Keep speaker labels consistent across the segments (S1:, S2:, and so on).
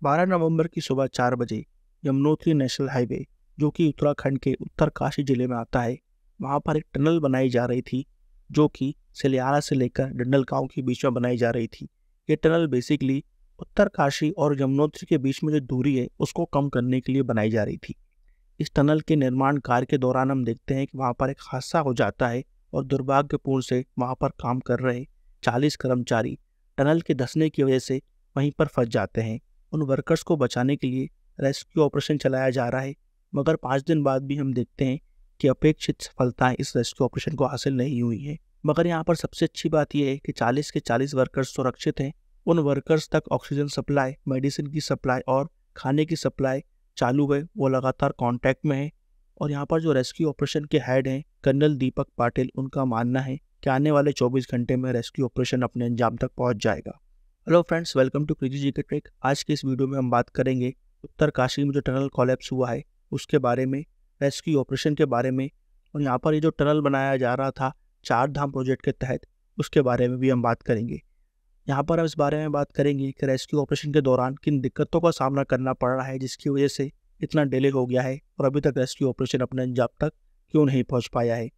S1: 12 नवंबर की सुबह 4 बजे यमुनोत्री नेशनल हाईवे, जो कि उत्तराखंड के उत्तरकाशी जिले में आता है, वहाँ पर एक टनल बनाई जा रही थी, जो कि सलियारा से लेकर डंडल गांव के बीच में बनाई जा रही थी। ये टनल बेसिकली उत्तरकाशी और यमुनोत्री के बीच में जो दूरी है उसको कम करने के लिए बनाई जा रही थी। इस टनल के निर्माण कार्य के दौरान हम देखते हैं कि वहाँ पर एक हादसा हो जाता है और दुर्भाग्यपूर्ण से वहाँ पर काम कर रहे 40 कर्मचारी टनल के धंसने की वजह से वहीं पर फंस जाते हैं। उन वर्कर्स को बचाने के लिए रेस्क्यू ऑपरेशन चलाया जा रहा है, मगर 5 दिन बाद भी हम देखते हैं कि अपेक्षित सफलताएं इस रेस्क्यू ऑपरेशन को हासिल नहीं हुई है। मगर यहाँ पर सबसे अच्छी बात यह है कि 40 के 40 वर्कर्स सुरक्षित हैं। उन वर्कर्स तक ऑक्सीजन सप्लाई, मेडिसिन की सप्लाई और खाने की सप्लाई चालू है, वो लगातार कांटेक्ट में है। और यहाँ पर जो रेस्क्यू ऑपरेशन के हेड हैं कर्नल दीपक पाटिल, उनका मानना है कि आने वाले 24 घंटे में रेस्क्यू ऑपरेशन अपने अंजाम तक पहुँच जाएगा। Hello friends, welcome to crazy G K trick. आज के इस वीडियो में हम बात करेंगे उत्तरकाशी में जो टनल कोलैप्स हुआ है उसके बारे में, रेस्क्यू ऑपरेशन के बारे में, और यहाँ पर ये जो टनल बनाया जा रहा था 4 धाम प्रोजेक्ट के तहत, उसके बारे में भी हम बात करेंगे। यहाँ पर हम इस बारे में बात करेंगे कि रेस्क्यू ऑपरेशन के दौरान किन दिक्कतों का सामना करना पड़ रहा है जिसकी वजह से इतना डिले हो गया है और अभी तक रेस्क्यू ऑपरेशन अपने अंजाम तक क्यों नहीं पहुँच पाया है।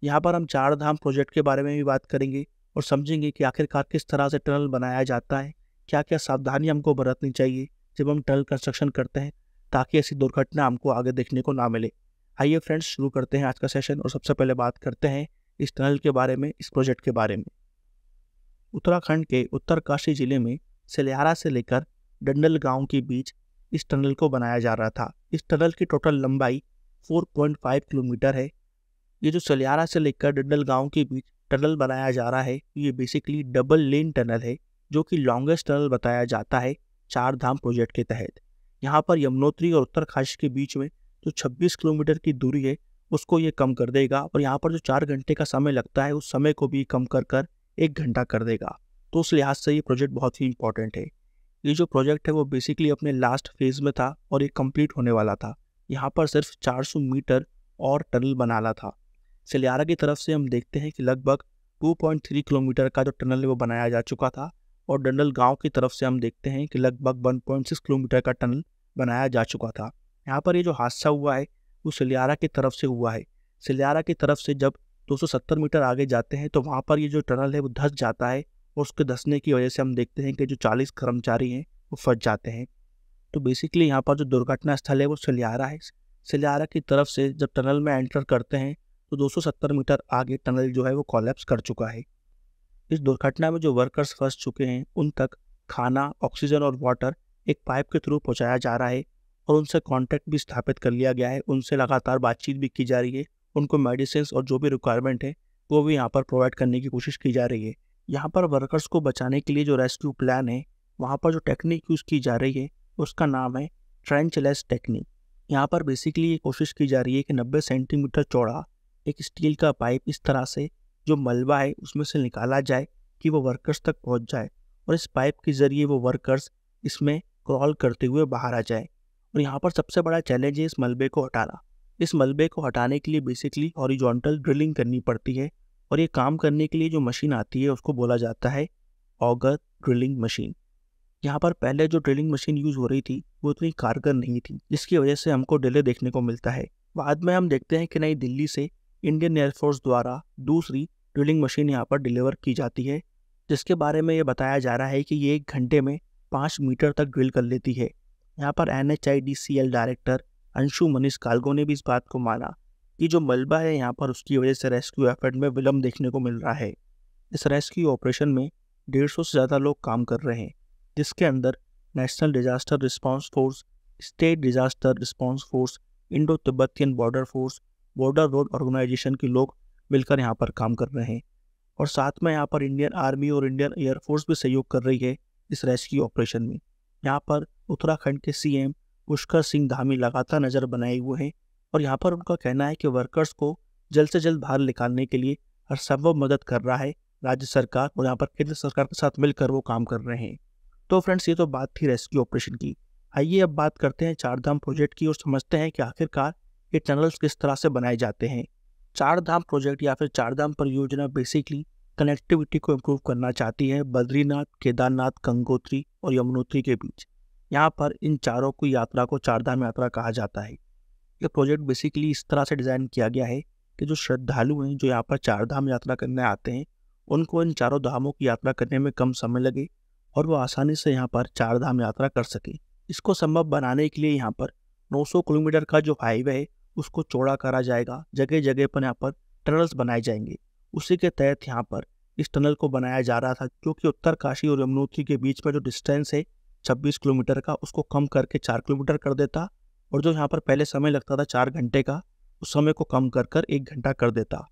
S1: यहाँ पर हम 4 धाम प्रोजेक्ट के बारे में भी बात करेंगे और समझेंगे कि आखिरकार किस तरह से टनल बनाया जाता है, क्या क्या सावधानी हमको बरतनी चाहिए जब हम टनल कंस्ट्रक्शन करते हैं, ताकि ऐसी दुर्घटना हमको आगे देखने को ना मिले। आइए फ्रेंड्स, शुरू करते हैं आज का सेशन और सबसे पहले बात करते हैं इस टनल के बारे में, इस प्रोजेक्ट के बारे में। उत्तराखंड के उत्तरकाशी जिले में सलियारा से लेकर डंडल गांव के बीच इस टनल को बनाया जा रहा था। इस टनल की टोटल लंबाई 4.5 किलोमीटर है। ये जो सलियारा से लेकर डंडल गांव के बीच टनल बनाया जा रहा है, ये बेसिकली डबल लेन टनल है, जो कि लॉन्गेस्ट टनल बताया जाता है 4 धाम प्रोजेक्ट के तहत। यहाँ पर यमुनोत्री और उत्तरकाशी के बीच में जो 26 किलोमीटर की दूरी है उसको ये कम कर देगा, और यहाँ पर जो 4 घंटे का समय लगता है उस समय को भी कम कर 1 घंटा कर देगा। तो उस लिहाज से ये प्रोजेक्ट बहुत ही इंपॉर्टेंट है। ये जो प्रोजेक्ट है वो बेसिकली अपने लास्ट फेज में था और ये कंप्लीट होने वाला था। यहाँ पर सिर्फ 400 मीटर और टनल बनाना था। सलियारा की तरफ से हम देखते हैं कि लगभग 2.3 किलोमीटर का जो टनल है वो बनाया जा चुका था, और डंडल गांव की तरफ से हम देखते हैं कि लगभग 1.6 किलोमीटर का टनल बनाया जा चुका था। यहाँ पर ये जो हादसा हुआ है वो सलियारा की तरफ से हुआ है। सलियारा की तरफ से जब 270 मीटर आगे जाते हैं तो वहाँ पर ये जो टनल है वो धंस जाता है, और उसके धंसने की वजह से हम देखते हैं कि जो 40 कर्मचारी हैं वो फंस जाते हैं। तो बेसिकली यहाँ पर जो दुर्घटना स्थल है वो सलियारा है। सलियारा की तरफ से जब टनल में एंटर करते हैं तो 270 मीटर आगे टनल जो है वो कोलैप्स कर चुका है। इस दुर्घटना में जो वर्कर्स फंस चुके हैं उन तक खाना, ऑक्सीजन और वाटर एक पाइप के थ्रू पहुँचाया जा रहा है, और उनसे कांटेक्ट भी स्थापित कर लिया गया है। उनसे लगातार बातचीत भी की जा रही है। उनको मेडिसिन और जो भी रिक्वायरमेंट है वो भी यहाँ पर प्रोवाइड करने की कोशिश की जा रही है। यहाँ पर वर्कर्स को बचाने के लिए जो रेस्क्यू प्लान है, वहाँ पर जो टेक्निक यूज़ की जा रही है उसका नाम है ट्रेंचलेस टेक्निक। यहाँ पर बेसिकली ये कोशिश की जा रही है कि 90 सेंटीमीटर चौड़ा एक स्टील का पाइप इस तरह से जो मलबा है उसमें से निकाला जाए कि वो वर्कर्स तक पहुँच जाए, और इस पाइप के ज़रिए वो वर्कर्स इसमें क्रॉल करते हुए बाहर आ जाए। और यहाँ पर सबसे बड़ा चैलेंज है इस मलबे को हटाना। इस मलबे को हटाने के लिए बेसिकली हॉरिजॉन्टल ड्रिलिंग करनी पड़ती है, और ये काम करने के लिए जो मशीन आती है उसको बोला जाता है ऑगर ड्रिलिंग मशीन। यहाँ पर पहले जो ड्रिलिंग मशीन यूज़ हो रही थी वो इतनी कारगर नहीं थी, जिसकी वजह से हमको डिले देखने को मिलता है। बाद में हम देखते हैं कि नई दिल्ली से इंडियन एयरफोर्स द्वारा दूसरी ड्रिलिंग मशीन यहाँ पर डिलीवर की जाती है, जिसके बारे में ये बताया जा रहा है कि ये 1 घंटे में 5 मीटर तक ड्रिल कर लेती है। यहाँ पर NHIDCL डायरेक्टर अंशु मनीष कालगो ने भी इस बात को माना कि जो मलबा है यहाँ पर उसकी वजह से रेस्क्यू एफर्ट में विलम्ब देखने को मिल रहा है। इस रेस्क्यू ऑपरेशन में 150 से ज़्यादा लोग काम कर रहे हैं, जिसके अंदर National Disaster Response Force, State Disaster Response Force, Indo Tibetan Border Force, Border Road Organisation के लोग मिलकर यहाँ पर काम कर रहे हैं। और साथ में यहाँ पर इंडियन आर्मी और इंडियन एयरफोर्स भी सहयोग कर रही है इस रेस्क्यू ऑपरेशन में। यहाँ पर उत्तराखंड के CM पुष्कर सिंह धामी लगातार नज़र बनाए हुए हैं, और यहाँ पर उनका कहना है कि वर्कर्स को जल्द से जल्द बाहर निकालने के लिए हर संभव मदद कर रहा है राज्य सरकार, और यहाँ पर केंद्र सरकार के साथ मिलकर वो काम कर रहे हैं। तो फ्रेंड्स, ये तो बात थी रेस्क्यू ऑपरेशन की। आइए अब बात करते हैं 4 धाम प्रोजेक्ट की और समझते हैं कि आखिरकार ये टनल्स किस तरह से बनाए जाते हैं। 4 धाम प्रोजेक्ट या फिर 4 धाम परियोजना बेसिकली कनेक्टिविटी को इम्प्रूव करना चाहती है बद्रीनाथ, केदारनाथ, गंगोत्री और यमुनोत्री के बीच। यहाँ पर इन चारों की यात्रा को चारधाम यात्रा कहा जाता है। ये प्रोजेक्ट बेसिकली इस तरह से डिज़ाइन किया गया है कि जो श्रद्धालु हैं जो यहाँ पर चारधाम यात्रा करने आते हैं, उनको इन चारों धामों की यात्रा करने में कम समय लगे और वो आसानी से यहाँ पर चारधाम यात्रा कर सके। इसको संभव बनाने के लिए यहाँ पर 900 किलोमीटर का जो हाईवे है उसको चौड़ा करा जाएगा। जगह जगह पर यहाँ पर टनल्स बनाए जाएंगे। उसी के तहत यहाँ पर इस टनल को बनाया जा रहा था, क्योंकि उत्तरकाशी और यमुनोत्री के बीच में जो डिस्टेंस है 26 किलोमीटर का, उसको कम करके 4 किलोमीटर कर देता, और जो यहाँ पर पहले समय लगता था 4 घंटे का, उस समय को कम कर कर 1 घंटा कर देता।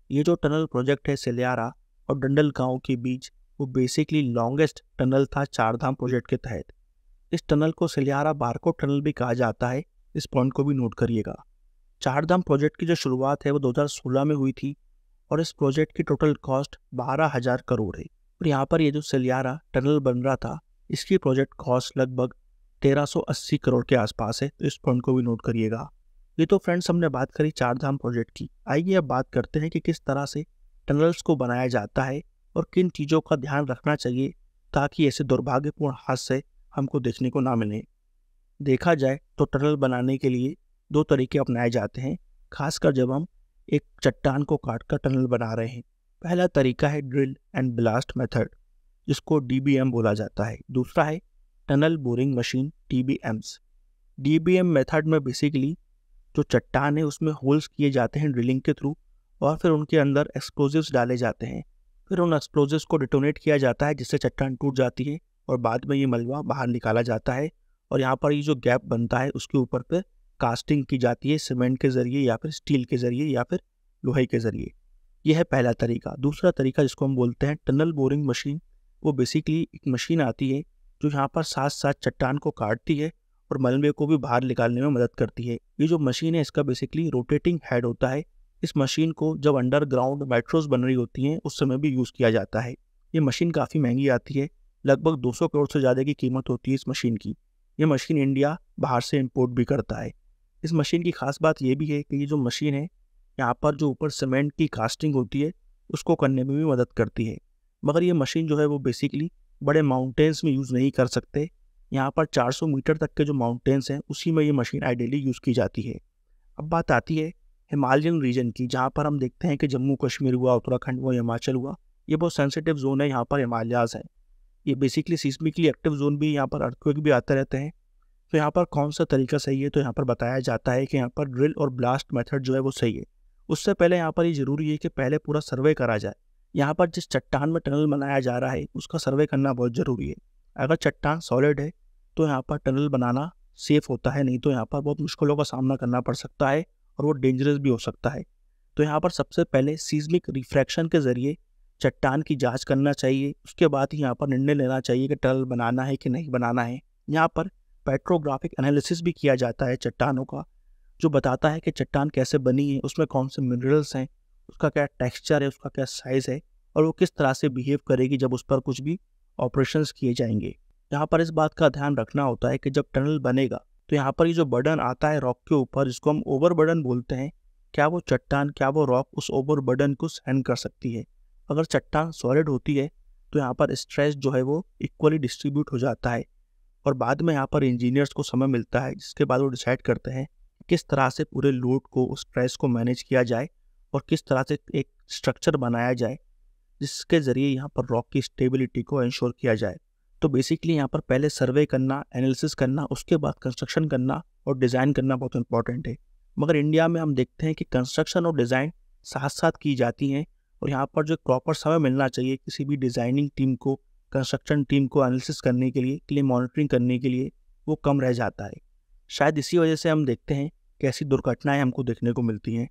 S1: ये जो टनल प्रोजेक्ट है सिलियारा और डंडलगांव के बीच, वो बेसिकली लॉन्गेस्ट टनल था चारधाम प्रोजेक्ट के तहत। इस टनल को सिलियारा बारकोड टनल भी कहा जाता है। इस पॉइंट को भी नोट करिएगा। चारधाम प्रोजेक्ट की जो शुरुआत है वो 2016 में हुई थी और इस प्रोजेक्ट की टोटल कॉस्ट 12,000 करोड़ है। और यहाँ पर ये जो सिलियारा टनल बन रहा था, इसकी प्रोजेक्ट कॉस्ट लगभग 1380 करोड़ के आसपास है। तो इस पॉइंट को भी नोट करिएगा। ये तो फ्रेंड्स हमने बात करी चारधाम प्रोजेक्ट की। आइए अब बात करते हैं कि किस तरह से टनल्स को बनाया जाता है और किन चीज़ों का ध्यान रखना चाहिए ताकि ऐसे दुर्भाग्यपूर्ण हादसे हमको देखने को ना मिले। देखा जाए तो टनल बनाने के लिए 2 तरीके अपनाए जाते हैं, खासकर जब हम एक चट्टान को काटकर टनल बना रहे हैं। पहला तरीका है ड्रिल एंड ब्लास्ट मेथड, जिसको DBM बोला जाता है। दूसरा है tunnel boring machine, TBMs। DBM method में बेसिकली जो चट्टान है उसमें होल्स किए जाते हैं ड्रिलिंग के थ्रू, और फिर उनके अंदर एक्सप्लोजिव्स डाले जाते हैं। फिर उन एक्सप्लोजिव्स को डिटोनेट किया जाता है, जिससे चट्टान टूट जाती है और बाद में ये मलबा बाहर निकाला जाता है। और यहाँ पर ये जो गैप बनता है उसके ऊपर पर कास्टिंग की जाती है सीमेंट के ज़रिए या फिर स्टील के ज़रिए या फिर लोहे के ज़रिए। यह है पहला तरीका। दूसरा तरीका जिसको हम बोलते हैं टनल बोरिंग मशीन, वो बेसिकली एक मशीन आती है जो यहाँ पर साथ साथ चट्टान को काटती है और मलबे को भी बाहर निकालने में मदद करती है। ये जो मशीन है इसका बेसिकली रोटेटिंग हेड होता है। इस मशीन को जब अंडरग्राउंड मेट्रोज बन रही होती हैं उस समय भी यूज़ किया जाता है। ये मशीन काफ़ी महंगी आती है, लगभग 200 करोड़ से ज़्यादा की कीमत होती है इस मशीन की। ये मशीन इंडिया बाहर से इंपोर्ट भी करता है। इस मशीन की खास बात ये भी है कि ये जो मशीन है यहाँ पर जो ऊपर सीमेंट की कास्टिंग होती है उसको करने में भी मदद करती है। मगर ये मशीन जो है वो बेसिकली बड़े माउंटेन्स में यूज़ नहीं कर सकते। यहाँ पर 400 मीटर तक के जो माउंटेन्स हैं उसी में ये मशीन आइडियली यूज़ की जाती है। अब बात आती है हिमालयन रीजन की, जहाँ पर हम देखते हैं कि जम्मू कश्मीर हुआ, उत्तराखंड हुआ, हिमाचल हुआ, ये बहुत सेंसिटिव जोन है। यहाँ पर हिमालयाज़ हैं, ये बेसिकली सिस्मिकली एक्टिव जोन भी, यहाँ पर अर्थक्वेक भी आते रहते हैं। तो यहाँ पर कौन सा तरीका सही है, तो यहाँ पर बताया जाता है कि यहाँ पर ड्रिल और ब्लास्ट मेथड जो है वो सही है। उससे पहले यहाँ पर ये ज़रूरी है कि पहले पूरा सर्वे करा जाए। यहाँ पर जिस चट्टान में टनल बनाया जा रहा है उसका सर्वे करना बहुत ज़रूरी है। अगर चट्टान सॉलिड है तो यहाँ पर टनल बनाना सेफ होता है, नहीं तो यहाँ पर बहुत मुश्किलों का सामना करना पड़ सकता है और वो डेंजरस भी हो सकता है। तो यहाँ पर सबसे पहले सीस्मिक रिफ्रैक्शन के ज़रिए चट्टान की जांच करना चाहिए। उसके बाद ही यहाँ पर निर्णय लेना चाहिए कि टनल बनाना है कि नहीं बनाना है। यहाँ पर पेट्रोग्राफिक एनालिसिस भी किया जाता है चट्टानों का, जो बताता है कि चट्टान कैसे बनी है, उसमें कौन से मिनरल्स हैं, उसका क्या टेक्सचर है, उसका क्या साइज़ है और वो किस तरह से बिहेव करेगी जब उस पर कुछ भी ऑपरेशंस किए जाएंगे। यहाँ पर इस बात का ध्यान रखना होता है कि जब टनल बनेगा तो यहाँ पर ये जो बर्डन आता है रॉक के ऊपर, जिसको हम ओवर बर्डन बोलते हैं, क्या वो चट्टान, क्या वो रॉक उस ओवर बर्डन को सहन कर सकती है। अगर चट्टान सॉलिड होती है तो यहाँ पर स्ट्रेस जो है वो इक्वली डिस्ट्रीब्यूट हो जाता है और बाद में यहाँ पर इंजीनियर्स को समय मिलता है, जिसके बाद वो डिसाइड करते हैं किस तरह से पूरे लोड को, उस स्ट्रेस को मैनेज किया जाए और किस तरह से एक स्ट्रक्चर बनाया जाए जिसके ज़रिए यहाँ पर रॉक की स्टेबिलिटी को इंश्योर किया जाए। तो बेसिकली यहाँ पर पहले सर्वे करना, एनालिसिस करना, उसके बाद कंस्ट्रक्शन करना और डिज़ाइन करना बहुत इंपॉर्टेंट है। मगर इंडिया में हम देखते हैं कि कंस्ट्रक्शन और डिज़ाइन साथ साथ की जाती हैं और यहाँ पर जो प्रॉपर समय मिलना चाहिए किसी भी डिज़ाइनिंग टीम को, कंस्ट्रक्शन टीम को एनालिसिस करने के लिए मॉनिटरिंग करने के लिए, वो कम रह जाता है। शायद इसी वजह से हम देखते हैं कि ऐसी दुर्घटनाएँ हमको देखने को मिलती हैं।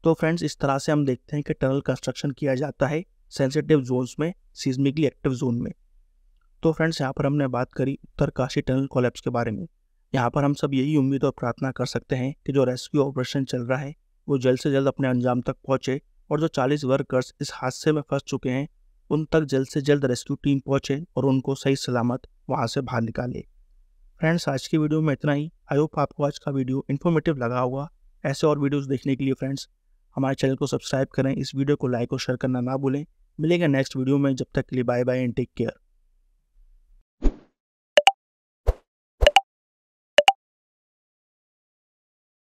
S1: तो फ्रेंड्स, इस तरह से हम देखते हैं कि टनल कंस्ट्रक्शन किया जाता है सेंसिटिव जोन्स में, सीस्मिकली एक्टिव जोन में। तो फ्रेंड्स, यहाँ पर हमने बात करी उत्तरकाशी टनल कोलैप्स के बारे में। यहाँ पर हम सब यही उम्मीद और प्रार्थना कर सकते हैं कि जो रेस्क्यू ऑपरेशन चल रहा है वो जल्द से जल्द अपने अंजाम तक पहुँचे और जो 40 वर्कर्स इस हादसे में फंस चुके हैं उन तक जल्द से जल्द रेस्क्यू टीम पहुँचे और उनको सही सलामत वहाँ से बाहर निकाले। फ्रेंड्स, आज की वीडियो में इतना ही। आई होप आपको आज का वीडियो इन्फॉर्मेटिव लगा होगा। ऐसे और वीडियोज़ देखने के लिए फ्रेंड्स हमारे चैनल को सब्सक्राइब करें, इस वीडियो को लाइक और शेयर करना ना भूलें। मिलेगा नेक्स्ट वीडियो में, जब तक के लिए bye bye and take care.